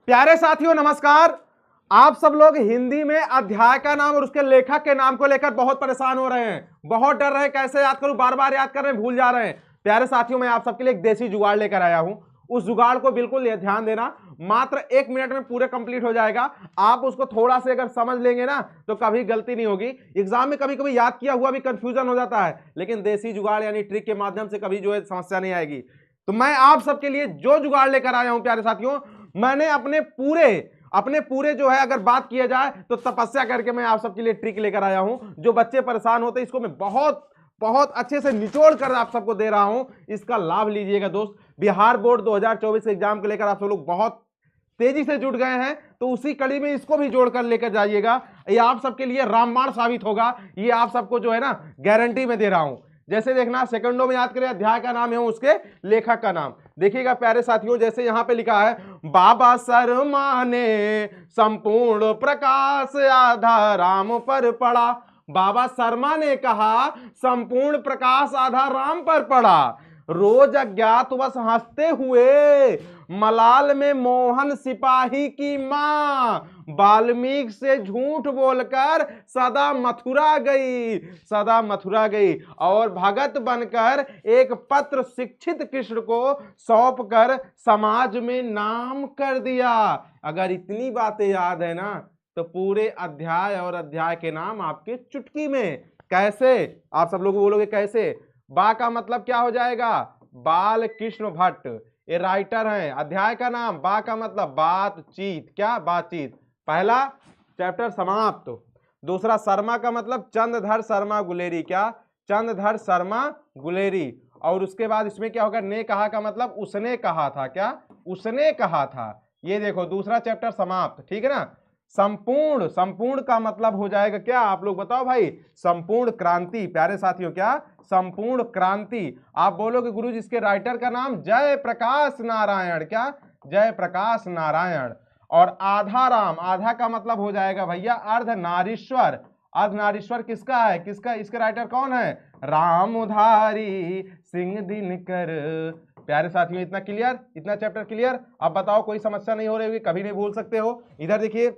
प्यारे साथियों नमस्कार। आप सब लोग हिंदी में अध्याय का नाम और उसके लेखक के नाम को लेकर बहुत परेशान हो रहे हैं, बहुत डर रहे हैं, कैसे याद करूं, बार बार याद कर रहे हैं, भूल जा रहे हैं। प्यारे साथियों, मैं आप सबके लिए एक देसी जुगाड़ लेकर आया हूं। उस जुगाड़ को बिल्कुल ध्यान देना, मात्र 1 मिनट में पूरे कंप्लीट हो जाएगा। आप उसको थोड़ा से अगर समझ लेंगे ना तो कभी गलती नहीं होगी। एग्जाम में कभी कभी याद किया हुआ भी कंफ्यूजन हो जाता है, लेकिन देसी जुगाड़ यानी ट्रिक के माध्यम से कभी जो है समस्या नहीं आएगी। तो मैं आप सबके लिए जो जुगाड़ लेकर आया हूं प्यारे साथियों, मैंने अपने पूरे जो है अगर बात किया जाए तो तपस्या करके मैं आप सबके लिए ट्रिक लेकर आया हूं। जो बच्चे परेशान होते हैं इसको मैं बहुत बहुत अच्छे से निचोड़ कर आप सबको दे रहा हूं। इसका लाभ लीजिएगा दोस्त। बिहार बोर्ड 2024 के एग्जाम को लेकर आप सब लोग बहुत तेजी से जुट गए हैं, तो उसी कड़ी में इसको भी जोड़कर लेकर जाइएगा। ये आप सबके लिए रामबाण साबित होगा, ये आप सबको जो है ना गारंटी में दे रहा हूं। जैसे देखना, सेकंडों में याद करें, अध्याय का नाम है उसके लेखक का नाम। देखिएगा प्यारे साथियों, जैसे यहां पे लिखा है, बाबा शर्मा ने संपूर्ण प्रकाश आधा राम पर पड़ा। बाबा शर्मा ने कहा संपूर्ण प्रकाश आधा राम पर पड़ा। रोज अज्ञातवश हंसते हुए मलाल में मोहन सिपाही की मां वाल्मीकि से झूठ बोलकर सदा मथुरा गई और भगत बनकर एक पत्र शिक्षित कृष्ण को सौंप कर समाज में नाम कर दिया। अगर इतनी बातें याद है ना तो पूरे अध्याय और अध्याय के नाम आपके चुटकी में। कैसे? आप सब लोग बोलोगे कैसे? बा का मतलब क्या हो जाएगा? बाल कृष्ण भट्ट, ये राइटर हैं। अध्याय का नाम, बा का मतलब बातचीत, क्या? बातचीत। पहला चैप्टर समाप्त। दूसरा शर्मा का मतलब चंद्रधर शर्मा गुलेरी, क्या? चंद्रधर शर्मा गुलेरी। और उसके बाद इसमें क्या होगा? ने कहा का मतलब उसने कहा था, क्या? उसने कहा था। ये देखो दूसरा चैप्टर समाप्त, ठीक है ना। संपूर्ण का मतलब हो जाएगा क्या? आप लोग बताओ भाई। संपूर्ण क्रांति। प्यारे साथियों, क्या? संपूर्ण क्रांति। आप बोलोगे गुरुजी इसके राइटर का नाम जय प्रकाश नारायण, क्या? जय प्रकाश नारायण। और आधा राम, आधा का मतलब हो जाएगा भैया अर्धनारीश्वर। अर्धनारीश्वर किसका है? किसका? इसके राइटर कौन है? रामधारी सिंह दिनकर। प्यारे साथियों, इतना क्लियर? इतना चैप्टर क्लियर? अब बताओ कोई समस्या नहीं हो रही होगी, कभी नहीं भूल सकते हो। इधर देखिए,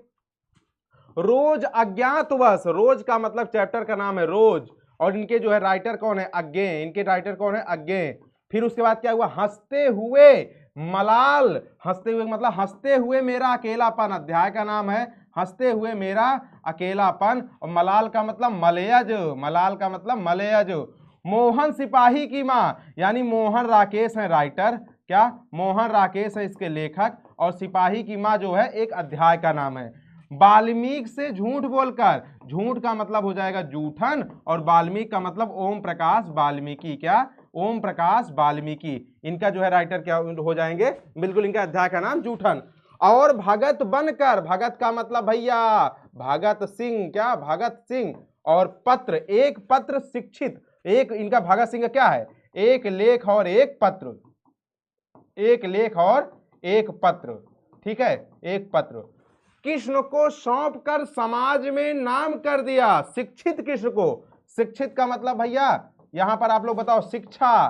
रोज अज्ञातवश, रोज का मतलब चैप्टर का नाम है रोज, और इनके जो है राइटर कौन है? अज्ञे। इनके राइटर कौन है? अज्ञे। फिर उसके बाद क्या हुआ? हंसते हुए मलाल, हंसते हुए मतलब हंसते हुए मेरा अकेलापन। अध्याय का नाम है हंसते हुए मेरा अकेलापन। और मलाल का मतलब मलयज, मलाल का मतलब मलयज। मोहन सिपाही की मां, यानी मोहन राकेश है राइटर, क्या? मोहन राकेश है इसके लेखक। और सिपाही की मां जो है एक अध्याय का नाम है। वाल्मीकि से झूठ बोलकर, झूठ का मतलब हो जाएगा जूठन, और वाल्मीकि का मतलब ओम प्रकाश वाल्मीकि, क्या? ओम प्रकाश वाल्मीकि। इनका जो है राइटर क्या हो जाएंगे? बिल्कुल इनका अध्याय का नाम जूठन। और भगत बनकर, भगत का मतलब भैया भगत सिंह, क्या? भगत सिंह। और पत्र, एक पत्र शिक्षित, एक इनका भगत सिंह का क्या है? एक लेख और एक पत्र, एक लेख और एक पत्र, ठीक है, एक पत्र। कृष्ण को सौंप कर समाज में नाम कर दिया। शिक्षित कृष्ण को, शिक्षित का मतलब भैया यहां पर आप लोग बताओ, शिक्षा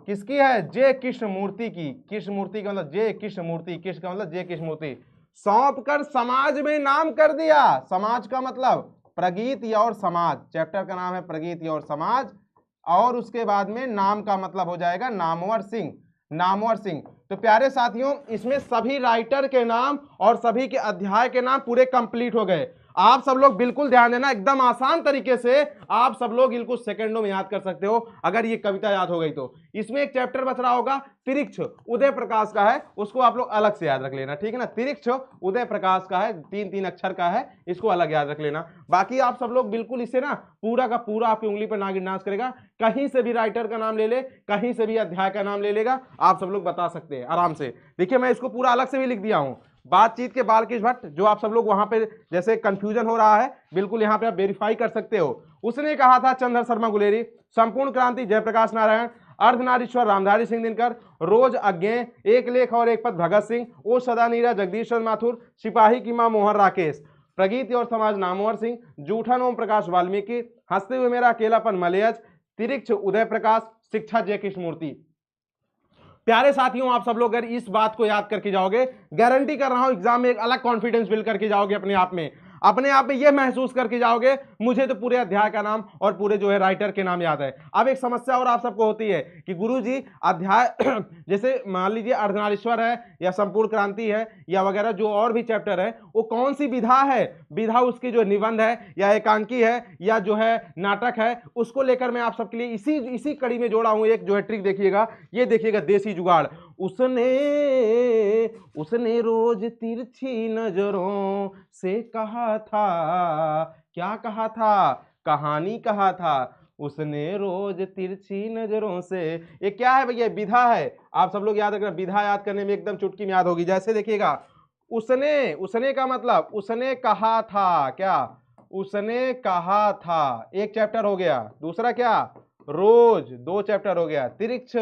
किसकी है? जय कृष्ण मूर्ति की। कृष्ण मूर्ति का मतलब जय कृष्ण मूर्ति, कृष्ण का मतलब जय कृष्ण मूर्ति। सौंप कर समाज में नाम कर दिया। समाज का मतलब प्रगति और समाज, चैप्टर का नाम है प्रगति और समाज। और उसके बाद में नाम का मतलब हो जाएगा नामवर सिंह, नामवर सिंह। तो प्यारे साथियों, इसमें सभी राइटर के नाम और सभी के अध्याय के नाम पूरे कंप्लीट हो गए। आप सब लोग बिल्कुल ध्यान देना, एकदम आसान तरीके से आप सब लोग इनको सेकंडों में याद कर सकते हो अगर ये कविता याद हो गई तो। इसमें एक चैप्टर बच रहा होगा तिरिक्ष, उदय प्रकाश का है, उसको आप लोग अलग से याद रख लेना, ठीक है ना। तिरिक्ष उदय प्रकाश का है, 3-3 अक्षर का है, इसको अलग याद रख लेना। बाकी आप सब लोग बिल्कुल इसे ना पूरा का पूरा आपकी उंगली पर नागिन नाच करेगा। कहीं से भी राइटर का नाम ले ले, कहीं से भी अध्याय का नाम ले लेगा, आप सब लोग बता सकते हैं आराम से। देखिए मैं इसको पूरा अलग से भी लिख दिया हूं। बातचीत के बालकृष्ण भट्ट, जो आप सब लोग वहां पे जैसे कंफ्यूजन हो रहा है, बिल्कुल यहां पे आप वेरीफाई कर सकते हो। उसने कहा था चंद्रधर शर्मा गुलेरी। संपूर्ण क्रांति जयप्रकाश नारायण। अर्धनारीश्वर रामधारी सिंह दिनकर। रोज अज्ञे, एक लेख और एक पद भगत सिंह। ओ सदा नीरा जगदीश माथुर। सिपाही की मां मोहन राकेश। प्रगति और समाज नामवर सिंह। जूठन ओम प्रकाश वाल्मीकि। हंसते हुए मेरा अकेलापन मलयज। तिरिक्ष उदय प्रकाश। शिक्षा जय कृष्ण मूर्ति। प्यारे साथियों, आप सब लोग अगर इस बात को याद करके जाओगे, गारंटी कर रहा हूं एग्जाम में एक अलग कॉन्फिडेंस बिल्ड करके जाओगे, अपने आप में यह महसूस करके जाओगे मुझे तो पूरे अध्याय का नाम और पूरे जो है राइटर के नाम याद है। अब एक समस्या और आप सबको होती है कि गुरुजी अध्याय जैसे मान लीजिए अर्धनारीश्वर है या संपूर्ण क्रांति है या वगैरह जो और भी चैप्टर है, वो कौन सी विधा है, विधा उसकी जो निबंध है या एकांकी है या जो है नाटक है, उसको लेकर मैं आप सबके लिए इसी कड़ी में जोड़ा हूं एक जो है ट्रिक। देखिएगा, ये देखिएगा देसी जुगाड़। उसने रोज तिरछी नजरों से कहा था, क्या कहा था, कहानी कहा था। उसने रोज तिरछी नजरों से, ये क्या है भैया, विधा है। आप सब लोग याद रखना, विधा याद करने में एकदम चुटकी में याद होगी। जैसे देखिएगा, उसने का मतलब उसने कहा था, क्या, उसने कहा था, एक चैप्टर हो गया। दूसरा क्या, रोज, 2 चैप्टर हो गया। तिरिक्ष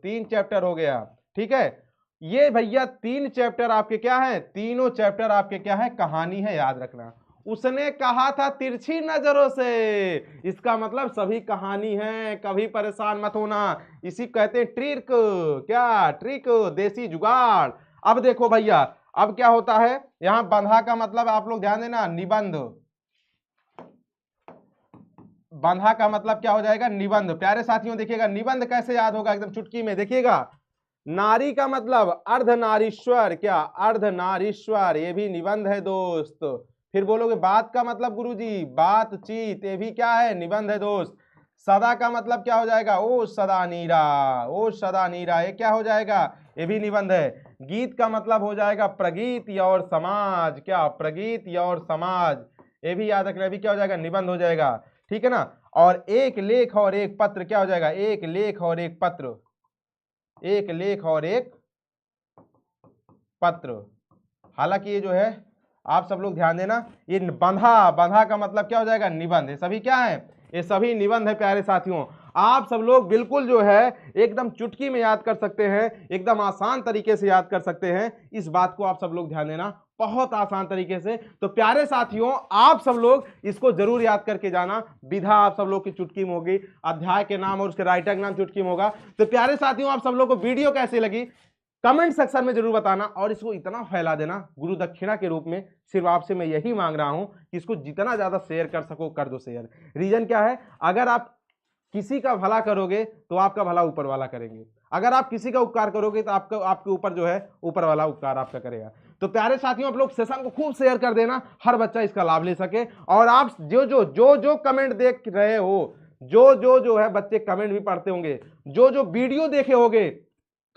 3 चैप्टर हो गया। ठीक है, ये भैया 3 चैप्टर आपके क्या है, तीनों चैप्टर आपके क्या है, कहानी है, याद रखना। उसने कहा था तिरछी नजरों से, इसका मतलब सभी कहानी है, कभी परेशान मत होना। इसी कहते हैं ट्रिक, क्या ट्रिक, देसी जुगाड़। अब देखो भैया, अब क्या होता है, यहां बंधा का मतलब आप लोग ध्यान देना, निबंध। बंधा का मतलब क्या हो जाएगा, निबंध। प्यारे साथियों देखिएगा, निबंध कैसे याद होगा, एकदम चुटकी में। देखिएगा, नारी का मतलब अर्धनारीश्वर, क्या, अर्धनारीश्वर, ये भी निबंध है दोस्त। फिर बोलोगे बात का मतलब गुरुजी, बातचीत, ये भी क्या है, निबंध है दोस्त। सदा का मतलब क्या हो जाएगा, ओ सदा नीरा, ओ सदा नीरा, ये क्या हो जाएगा, ये भी निबंध है। गीत का मतलब हो जाएगा प्रगीत या और समाज, क्या, प्रगीत या और समाज, ये भी याद रखना, भी क्या हो जाएगा, निबंध हो जाएगा। ठीक है ना। और एक लेख और एक पत्र क्या हो जाएगा, एक लेख और एक पत्र, एक लेख और एक पत्र। हालांकि ये जो है आप सब लोग ध्यान देना, ये बंधा का मतलब क्या हो जाएगा, निबंध। ये सभी क्या है, ये सभी निबंध है प्यारे साथियों। आप सब लोग बिल्कुल जो है एकदम चुटकी में याद कर सकते हैं, एकदम आसान तरीके से याद कर सकते हैं। इस बात को आप सब लोग ध्यान देना, बहुत आसान तरीके से। तो प्यारे साथियों, आप सब लोग इसको जरूर याद करके जाना। विधा आप सब लोग की चुटकी में होगी, अध्याय के नाम और उसके राइटर का नाम चुटकी में होगा। तो प्यारे साथियों, आप सब लोग को वीडियो कैसी लगी कमेंट सेक्शन में जरूर बताना, और इसको इतना फैला देना, गुरु दक्षिणा के रूप में सिर्फ आपसे मैं यही मांग रहा हूं कि इसको जितना ज्यादा शेयर कर सको कर दो शेयर। रीजन क्या है, अगर आप किसी का भला करोगे तो आपका भला ऊपर वाला करेंगे, अगर आप किसी का उपकार करोगे तो आपके ऊपर जो है ऊपर वाला उपकार आपका करेगा। तो प्यारे साथियों, आप लोग सेशन को खूब शेयर कर देना, हर बच्चा इसका लाभ ले सके। और आप जो कमेंट देख रहे हो, जो है बच्चे कमेंट भी पढ़ते होंगे, जो वीडियो देखे होंगे,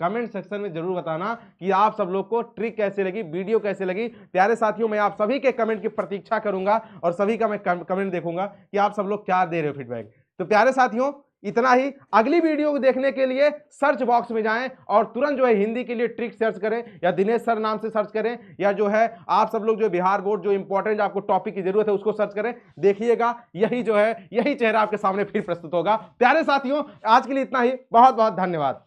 कमेंट सेक्शन में जरूर बताना कि आप सब लोग को ट्रिक कैसे लगी, वीडियो कैसे लगी। प्यारे साथियों, मैं आप सभी के कमेंट की प्रतीक्षा करूंगा और सभी का मैं कमेंट देखूंगा कि आप सब लोग क्या दे रहे हो फीडबैक। तो प्यारे साथियों, इतना ही। अगली वीडियो को देखने के लिए सर्च बॉक्स में जाएं और तुरंत जो है हिंदी के लिए ट्रिक सर्च करें, या दिनेश सर नाम से सर्च करें, या जो है आप सब लोग जो बिहार बोर्ड जो इंपॉर्टेंट आपको टॉपिक की जरूरत है उसको सर्च करें। देखिएगा, यही जो है यही चेहरा आपके सामने फिर प्रस्तुत होगा। प्यारे साथियों, आज के लिए इतना ही। बहुत बहुत धन्यवाद।